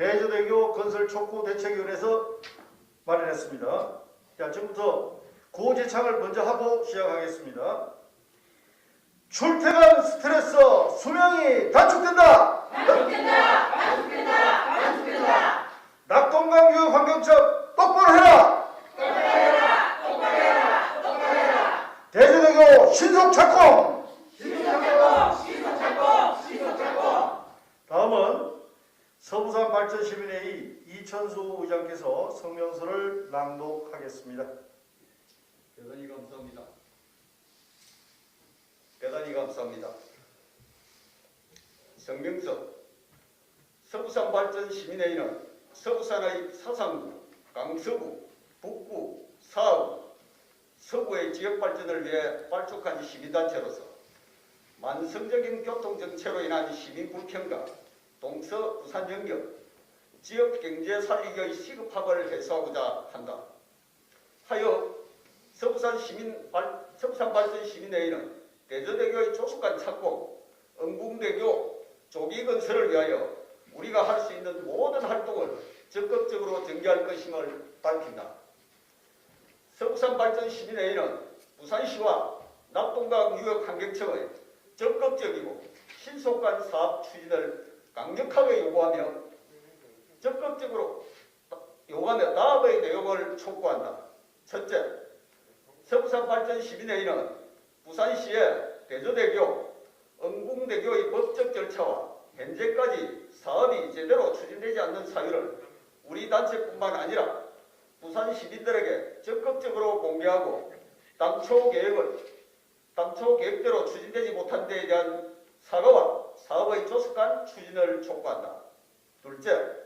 대저대교 건설 촉구 대책위원회에서 마련했습니다. 자, 지금부터 구호제창을 먼저 하고 시작하겠습니다. 출퇴근 스트레스 수명이 단축된다. 단축된다. 단축된다. 단축된다. 낙동강 유역 환경청 똑바로 해라. 똑바로 해라. 똑바로 해라. 똑바로 해라. 대저대교 신속 착공. 신속 착공. 신속 착공. 신속 착공. 다음은 서부산 발전시민회의 이천수 의장께서 성명서를 낭독하겠습니다. 대단히 감사합니다. 대단히 감사합니다. 성명서. 서부산 발전시민회의는 서부산의 사상구, 강서구, 북구, 사구, 서구의 지역발전을 위해 발족한 시민단체로서 만성적인 교통정체로 인한 시민 불평과 동서 부산 연결, 지역 경제 살리기의 시급함을 해소하고자 한다. 하여 서부산 발전 시민회의는 대저대교의 조속한 착공, 응궁대교 조기 건설을 위하여 우리가 할 수 있는 모든 활동을 적극적으로 전개할 것임을 밝힌다. 서부산 발전 시민회의는 부산시와 낙동강 유역환경청의 적극적이고 신속한 사업 추진을 강력하게 요구하며 나아의 내용을 촉구한다. 첫째, 서부산 발전 시민회의는 부산시의 대저대교, 응궁대교의 법적 절차와 현재까지 사업이 제대로 추진되지 않는 사유를 우리 단체뿐만 아니라 부산 시민들에게 적극적으로 공개하고 당초 계획대로 추진되지 못한 데에 대한 사과와 사업의 조속한 추진을 촉구한다. 둘째,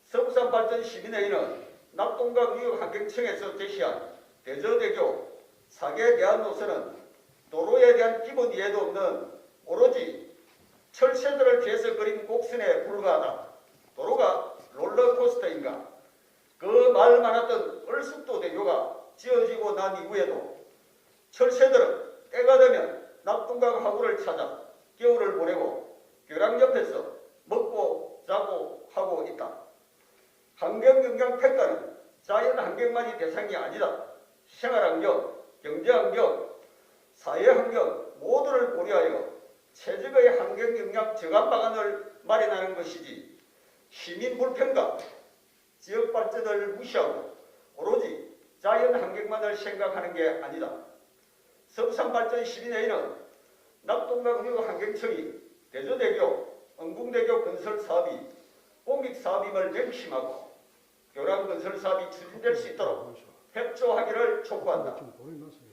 서부산 발전 시민회의는 낙동강 유역환경청에서 제시한 대저대교 4개 대안 노선은 도로에 대한 기본 이해도 없는 오로지 철새들을 피해서 그린 곡선에 불과하다. 도로가 롤러코스터인가? 그 말 많았던 얼숙도 대교가 지어지고 난 이후에도 철새들은 때가 되면 낙동강 하구를 찾아 겨울을 보내고 교량 옆에서 먹고 자고 하고 있다. 환경영향 평가는 자연 환경만이 대상이 아니다. 생활환경, 경제환경, 사회환경 모두를 고려하여 최적의 환경영향 저감 방안을 마련하는 것이지 시민 불평과 지역 발전을 무시하고 오로지 자연 환경만을 생각하는 게 아니다. 서부산 발전 시민회의는 낙동강 유역환경청이 대저대교, 응궁대교 건설 사업이 공익 사업임을 명심하고 교량 건설 사업이 추진될 수 있도록 협조하기를 촉구한다.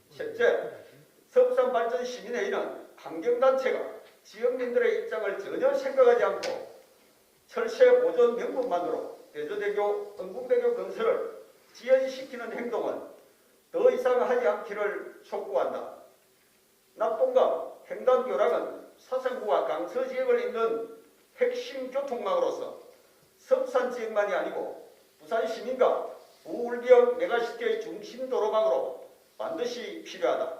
셋째, 서부산 발전 시민회의는 환경단체가 지역민들의 입장을 전혀 생각하지 않고 철새 보존 명분만으로 대저대교, 응궁대교 건설을 지연시키는 행동은 더 이상 하지 않기를 촉구한다. 낙동강 횡단교량은 사상구와 강서 지역을 잇는 핵심 교통망으로서 서부산 지역만이 아니고 부산 시민과 부울경 메가시티의 중심 도로망으로 반드시 필요하다.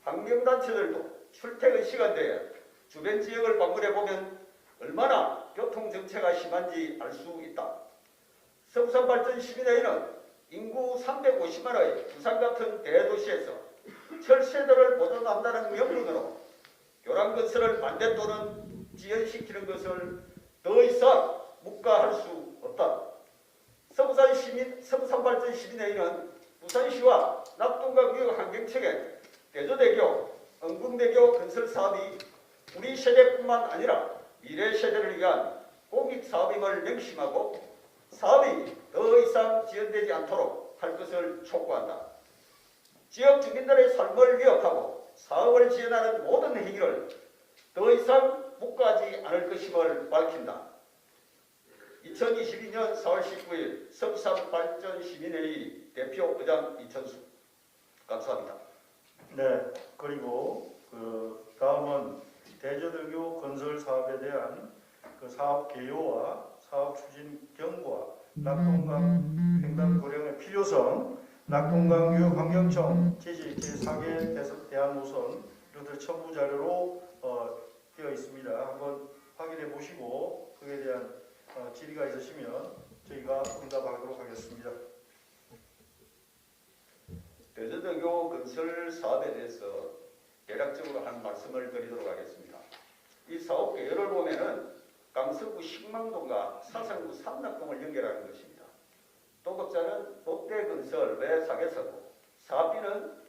환경단체들도 출퇴근 시간대에 주변 지역을 방문해보면 얼마나 교통정체가 심한지 알 수 있다. 서부산 발전 시민회의는 인구 350만의 부산 같은 대도시에서 철새들을 보존한다는 명분으로 교량 건설을 반대 또는 지연시키는 것을 더 이상 묵과할 수 없다. 서부산 발전 시민회의는 부산시와 낙동강 유역환경청의 대저대교, 응궁대교 건설 사업이 우리 세대뿐만 아니라 미래 세대를 위한 공익 사업임을 명심하고 사업이 더 이상 지연되지 않도록 할 것을 촉구한다. 지역 주민들의 삶을 위협하고 사업을 지연하는 모든 행위를 더 이상 묵과하지 않을 것임을 밝힌다. 2022년 4월 19일 서부산 발전 시민회의 대표 의장 이천수. 감사합니다. 네, 그리고 다음은 대저대교 건설 사업에 대한 사업 개요와 사업 추진 경과, 낙동강 횡단고령의 필요성, 낙동강 유역환경청 제시 제4개 대안 노선 이것들 첨부 자료로 되어 있습니다. 한번 확인해 보시고 그에 대한 질의가 있으시면 저희가 응답하도록 하겠습니다. 대저대교 건설 사업에 대해서 대략적으로 한 말씀을 드리도록 하겠습니다. 이 사업 개요를 보면은 강서구 식망동과 사상구 삼락동을 연결하는 것입니다. 도급자는 롯데건설 외사계사고 사업비는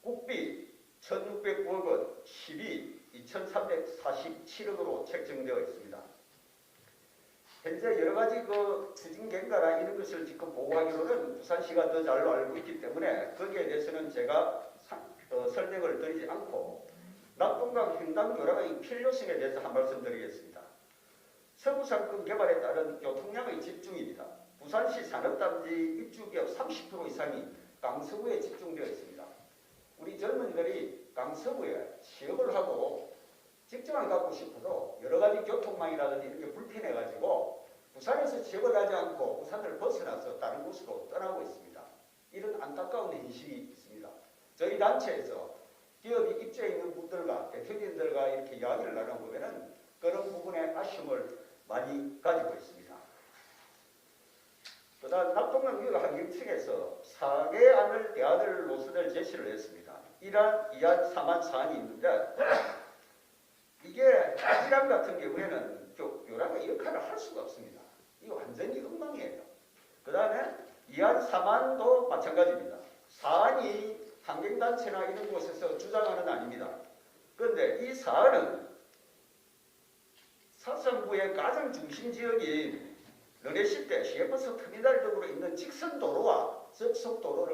국비 1,609억 원, 시비 2,347억으로 책정되어 있습니다. 현재 여러 가지 추진 경과나 이런 것을 지금 보고하기로는 부산시가 더 잘 알고 있기 때문에 거기에 대해서는 제가 설명을 드리지 않고 낙동강 횡단 교량의 필요성에 대해서 한 말씀 드리겠습니다. 서부상권 개발에 따른 교통량의 집중입니다. 부산시 산업단지 입주기업 30% 이상이 강서구에 집중되어 있습니다. 우리 젊은이들이 강서구에 취업을 하고 직장을 갖고 싶어도 여러 가지 교통망이라든지 이런 게 불편해가지고 부산에서 취업을 하지 않고 부산을 벗어나서 다른 곳으로 떠나고 있습니다. 이런 안타까운 현실이 있습니다. 저희 단체에서 기업이 입주해 있는 분들과 대표님들과 이렇게 이야기를 나눠보면은 그런 부분에 아쉬움을 많이 가지고 있습니다. 그다음 낙동강 유역 환경청에서 4개 안을 대안을 노선을 제시를 했습니다. 1안, 2안, 3안 사안이 있는데 이게 1안 같은 경우에는 교량의 역할을 할 수가 없습니다. 이거 완전히 엉망이에요. 그 다음에 2안, 3안도 마찬가지입니다. 4안이 환경단체나 이런 곳에서 주장하는 아닙니다. 그런데 이 4안은 사상구의 가장 중심 지역인 르네시대 시외버스 터미널 등으로 있는 직선도로와 접속도로가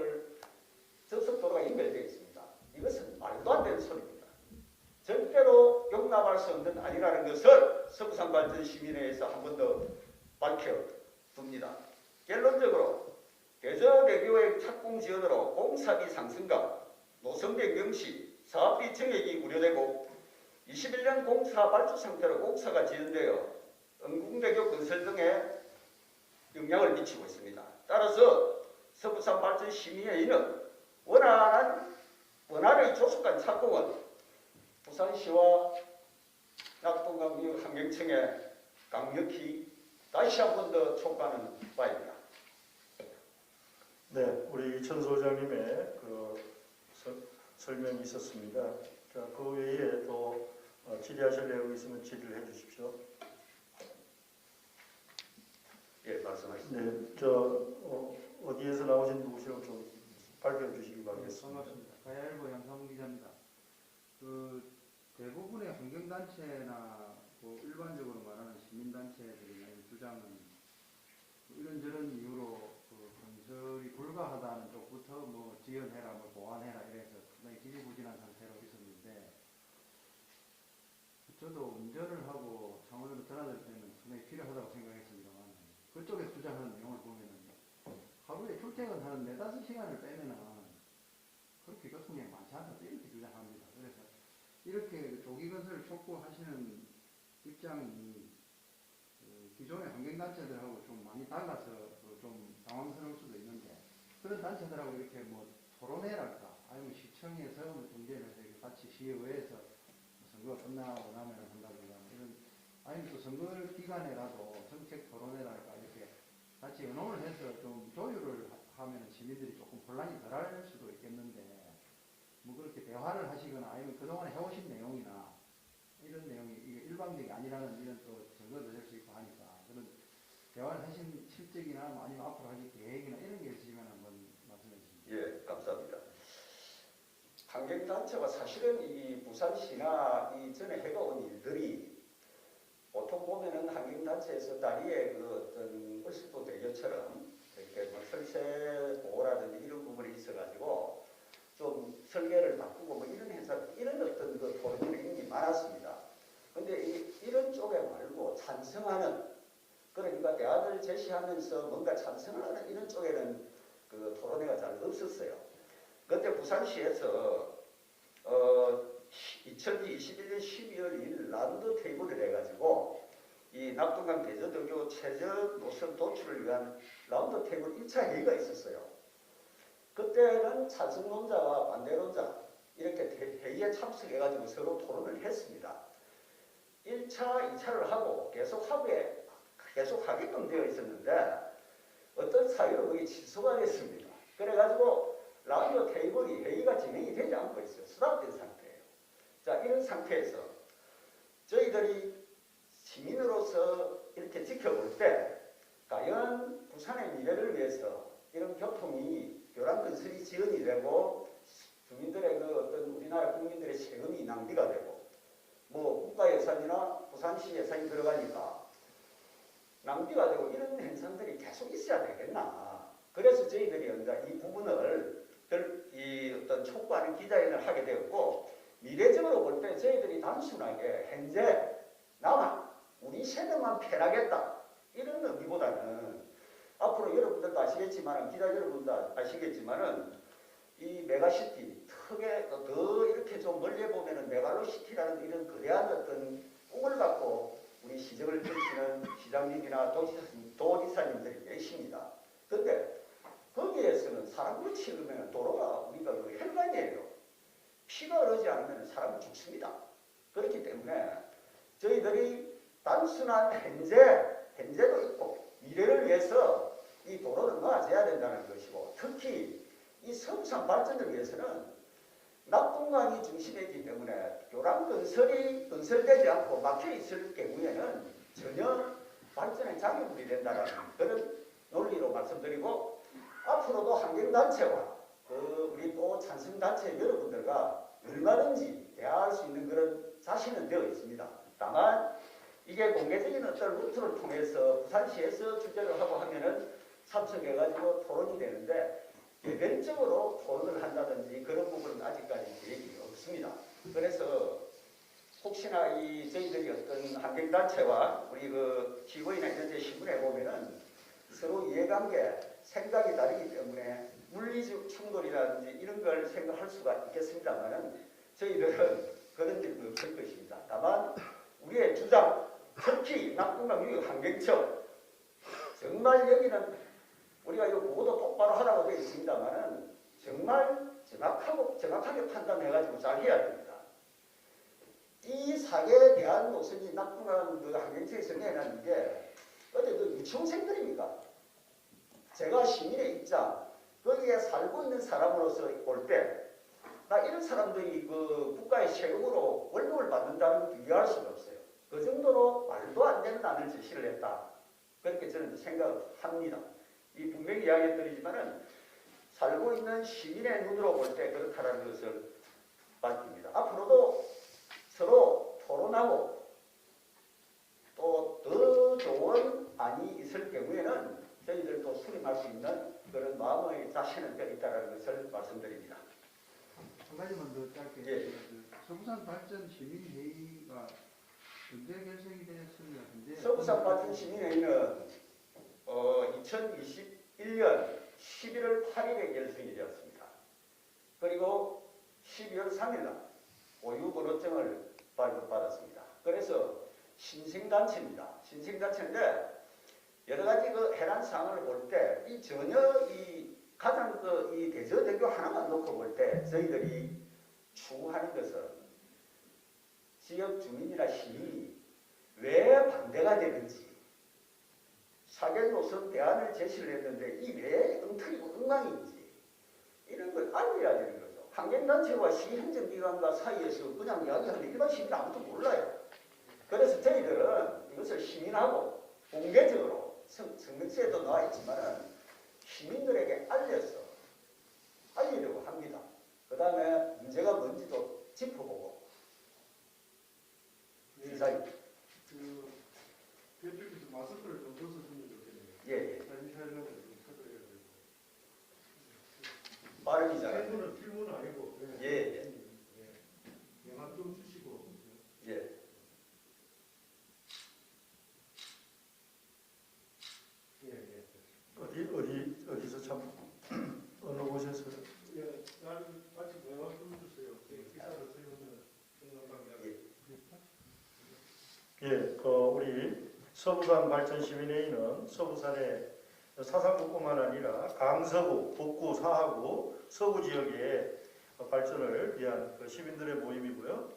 연결되어 있습니다. 이것은 말도 안 되는 소리입니다. 절대로 용납할 수 없는 아니라는 것을 서부산발전시민회에서 한 번 더 밝혀둡니다. 결론적으로 대저대교의 착공 지연으로 공사비 상승과 노선 변경 시 사업비 증액이 우려되고 21년 공사 발주 상태로 공사가 지연되어 은궁대교 건설 등에 영향을 미치고 있습니다. 따라서 서부산발전시민회의는 원활의 조속한 착공은 부산시와 낙동강 유역 환경청에 강력히 다시 한 번 더 촉구하는 바입니다. 네, 우리 이천 소장님의 설명이 있었습니다. 자, 그 외에 또 질의하실 내용이 있으면 질의를 해주십시오. 예, 말씀하십시오. 네, 어디에서 나오신 누구시라고 좀 밝혀주시기 바라겠습니다. 반갑습니다. 가야일보 양상훈 기자입니다. 대부분의 환경단체나 일반적으로 말하는 시민단체들의 주장은 이런저런 이유로 건설이 불가하다는 쪽부터 지연해라, 보완해라 이래서 상당히 지지부진한 상태로 있었는데 저도 운전을 하고 창원으로 드나들 때는 상당히 필요하다고 생각했습니다만 그쪽에서 주장하는 내용을 보면은 하루에 출퇴근하는 4-5시간을 빼면은 그렇게 교통량이 많지 않다 이렇게 주장합니다. 그래서 이렇게 조기 건설을 촉구하시는 입장이 기존의 환경단체들하고 좀 많이 달라서 좀 당황스러울 수도 있는데 그런 단체들하고 이렇게 토론회랄까 아니면 시청에서 중재해서 같이 시의회에서 선거가 끝나고 나면 한다든가 이런 아니면 또 선거 기간에라도 정책 토론회랄까 이렇게 같이 의논을 해서 좀 조율을 하면 시민들이 조금 혼란이 덜할 수도 있겠는데 그렇게 대화를 하시거나 아니면 그동안 해오신 내용이나 이런 내용이 이게 일방적이 아니라는 이런 또 증거도 될 수 있고 하니까 그런 대화를 하신 실적이나 아니면 앞으로 하실 계획이나 이런 게 있으시면 한번 말씀해 주십시오. 예, 감사합니다. 환경단체가 사실은 이 부산시나 이전에 해가온 일들이 보통 보면은 환경단체에서 다리에 어떤 을수도 대교처럼 이렇게 설세 보호라든지 이런 부분이 있어가지고 좀 설계를 바꾸고 이런 이런 어떤 토론들이 이미 많았습니다. 근데 이런 쪽에 말고 찬성하는 그러니까 대안을 제시하면서 뭔가 찬성을 하는 이런 쪽에는 토론회가 잘 없었어요. 그때 부산시에서 2021년 12월 2일 라운드 테이블을 해가지고 이 낙동강 대저대교 최저 노선 도출을 위한 라운드 테이블 1차 회의가 있었어요. 그때는 찬성론자와 반대론자 이렇게 회의에 참석해가지고 서로 토론을 했습니다. 1차, 2차를 하고 계속 하루에 계속 하게끔 되어 있었는데 어떤 사유로 그게 취소가 됐습니다. 그래가지고 라디오 테이블이 회의가 진행이 되지 않고 있어요. 수락된 상태예요. 자, 이런 상태에서 저희들이 시민으로서 이렇게 지켜볼 때 과연 부산의 미래를 위해서 이런 교통이 교량 건설이 지연이 되고 주민들의 그 어떤 우리나라 국민들의 세금이 낭비가 되고 뭐 국가 예산이나 부산시 예산이 들어가니까 낭비가 되고 이런 현상들이 계속 있어야 되겠나. 그래서 저희들이 이제 이 부분을 이 어떤 촉구하는 기자회견을 하게 되었고 미래적으로 볼 때 저희들이 단순하게 현재 나만 우리 세대만 편하겠다 이런 의미보다는 앞으로 여러분들도 아시겠지만 기자 여러분도 아시겠지만은 이 메가시티 특에 더 이렇게 좀 멀리 보면은 메갈로시티라는 이런 거대한 어떤 꿈을 갖고 우리 시정을 펼치는 시장님이나 도지사님들이 계십니다. 근데 거기에서는 사람을 치르면 도로가 우리가 그 혈관이에요. 피가 흐르지 않으면 사람은 죽습니다. 그렇기 때문에 저희들이 단순한 현재도 있고 미래를 위해서 이 도로를 놔줘야 된다는 것이고 특히 이 서부산 발전을 위해서는 낙동강이 중심이기 때문에 교량 건설이 건설되지 않고 막혀 있을 경우에는 전혀 발전에 장애물이 된다는 그런 논리로 말씀드리고 앞으로도 환경단체와 우리 또 찬성단체 여러분들과 얼마든지 대화할 수 있는 그런 자신은 되어 있습니다. 다만 이게 공개적인 어떤 루트를 통해서 부산시에서 주재를 하고 하면은 참석해가지고 토론이 되는데 개별적으로 토론을 한다든지 그런 부분은 아직까지 계획이 없습니다. 그래서 혹시나 이 저희들이 어떤 환경단체와 우리 그 기고이나 이런 데 신문에 보면은 서로 이해관계, 생각이 다르기 때문에 물리적 충돌이라든지 이런 걸 생각할 수가 있겠습니다만은 저희들은 그런 일은 없을 것입니다. 다만 우리의 주장, 특히 낙동강 유역 환경청 정말 여기는 우리가 이 보고도 똑바로 하라고 되어 있습니다만은 정말 정확하게 판단해가지고 잘 해야 됩니다. 이 사계에 대한 노선이 낙동강 그 환경청에서 내놓은 게 어디 그 유치원생들입니까? 제가 시민의 입장, 거기에 살고 있는 사람으로서 볼 때 나 이런 사람들이 그 국가의 세금으로 월급을 받는다는 걸 비교할 수가 없어요. 그 정도로 말도 안 되는 안을 제시를 했다. 그렇게 저는 생각합니다. 이 분명히 이야기 드리지만은 살고 있는 시민의 눈으로 볼 때 그렇다는 것을 밝힙니다. 앞으로도 서로 토론하고 또 더 좋은 안이 있을 경우에는 저희들도 수립할 수 있는 그런 마음의 자신은 되어 있다는 것을 말씀드립니다. 한 가지만 더 짧게. 예. 서부산 발전 시민회의가 언제 결성이 되었습니다. 서부산 발전 시민회의는 2021년 11월 8일에 결성이 되었습니다. 그리고 12월 3일날 고유번호증을 발급받았습니다. 그래서 신생단체입니다. 신생단체인데 여러 가지 그 해란 사항을 볼 때 이 전혀 이 가장 이 대저대교 하나만 놓고 볼 때 저희들이 추구하는 것은 지역 주민이나 시민이 왜 반대가 되는지 사계 노선 대안을 제시를 했는데 이 왜 엉터리고 엉망인지 이런 걸 알려야 되는 거죠. 환경단체와 시행정기관과 사이에서 그냥 이야기하는 일반 시민 아무도 몰라요. 그래서 저희들은 이것을 시민하고 공개적으로 성명서에도 나와 있지만 시민들에게 알리려고 합니다. 그 다음에 문제가 뭔지도 짚어보고 이사님. 그 대표께서 마스크를 좀 벗어주면 좋겠네요. 예. 사진 촬영을 좀 서두르게 되고. 빠르기 잘하네요. 필무는 아니고. 예. 영화 좀 주시고. 예. 어디서 참 어느 곳에서 예, 날 같이 영화 좀 주세요. 기사를 쓰면 생각나게. 우리 서부산 발전 시민회의는 서부산의 사상구뿐만 아니라 강서구, 북구, 사하구, 서구 지역의 발전을 위한 시민들의 모임이고요.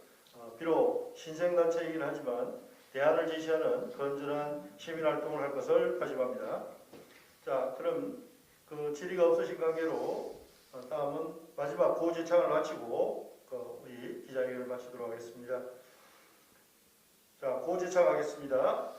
비록 신생단체이긴 하지만 대안을 제시하는 건전한 시민활동을 할 것을 다짐합니다. 자, 그럼 그 질의가 없으신 관계로 다음은 마지막 고지창을 마치고 우리 기자회견을 마치도록 하겠습니다. 자, 고지창 하겠습니다.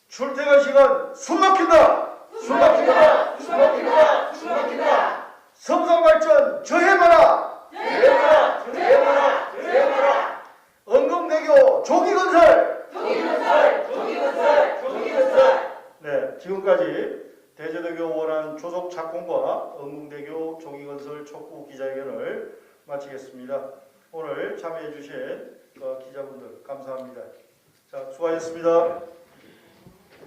출퇴근 시간 숨 막힌다! 숨 막힌다! 숨 막힌다! 숨 막힌다! 성산발전 저해마라! 저해마라! 저해마라! 저해마라! 은금대교 조기건설! 조기건설! 조기건설! 조기건설! 네, 지금까지 대저대교 원안 조속 착공과 은금대교 조기건설 촉구 기자회견을 마치겠습니다. 오늘 참여해 주신 기자분들 감사합니다. 자, 수고하셨습니다.